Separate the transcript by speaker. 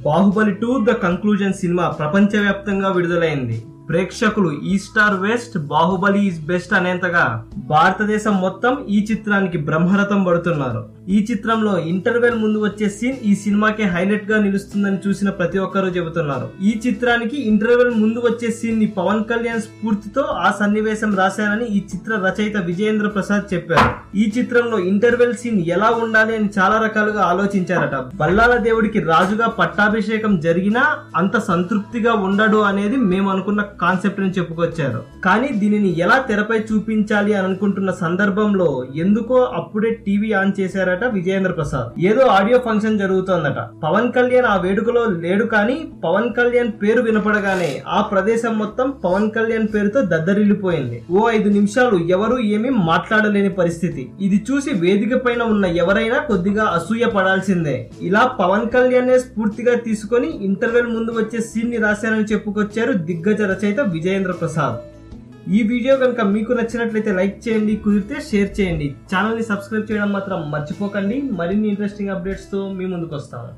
Speaker 1: Baahubali 2 the conclusion cinema ప్రపంచవ్యాప్తంగా విడుదలైంది. ప్రేక్షకులు east or west, Baahubali is best అనేంతగా భారతదేశం మొత్తం ఈ చిత్రానికి బ్రహ్మరథం పడుతున్నారు. ఈ చిత్రంలో ఇంటర్వెల్ ముందు వచ్చే సీన్ ఈ సినిమాకి హైలైట్ గా నిలుస్తుందని చూసిన ప్రతి ఒక్కరూ చెబుతున్నారు. ఈ చిత్రానికి ఇంటర్వెల్ ముందు వచ్చే సీన్ ని పవన్ కళ్యాణ్ స్ఫూర్తితో ఆ సన్నివేశం రాశానని ఈ చిత్ర రచయిత విజయేంద్ర ప్రసాద్ చెప్పారు. ఈ చిత్రంలో ఇంటర్వెల్ సీన్ ఎలా ఉండాలి అని చాలా రకాలుగా ఆలోచించారట. బల్లాల దేవుడికి రాజుగా పట్టాభిషేకం జరిగినా అంత సంతృప్తిగా ఉండడు అనేది మేము అనుకున్న కాన్సెప్ట్ అని చెప్పుకొచ్చారు. కానీ దీనిని ఎలా తెరపై చూపించాలి అని అనుకుంటున్న సందర్భంలో ఎందుకో అప్పుడే టీవీ ఆన్ చేశారట విజయేంద్ర ప్రసాద్. ఏదో ఆడియో ఫంక్షన్ జరుగుతోందట. పవన్ కళ్యాణ్ ఆ వేడుకలో లేడు, కానీ పవన్ కళ్యాణ్ పేరు వినపడగానే ఆ ప్రదేశం మొత్తం పవన్ కళ్యాణ్ పేరుతో దద్దరిల్లిపోయింది. ఓ 5 నిమిషాలు ఎవరు ఏమీ మాట్లాడలేని పరిస్థితి. ఇది చూసి వేదిక పైన ఉన్న ఎవరైనా కొద్దిగా అసూయ పడాల్సిందే. ఇలా పవన్ కళ్యాణ్ స్ఫూర్తిగా తీసుకొని ఇంటర్వెల్ ముందు వచ్చే సీన్ ని రాశానని చెప్పుకొచ్చారు దిగ్గజ రచయిత విజయేంద్ర ప్రసాద్. ఈ వీడియో కనుక మీకు నచ్చినట్లయితే లైక్ చేయండి, కుదిరితే షేర్ చేయండి. ఛానల్ ని సబ్స్క్రైబ్ చేయడం మాత్రం మర్చిపోకండి. మరిన్ని ఇంట్రెస్టింగ్ అప్డేట్స్ తో మీ ముందుకు వస్తాము.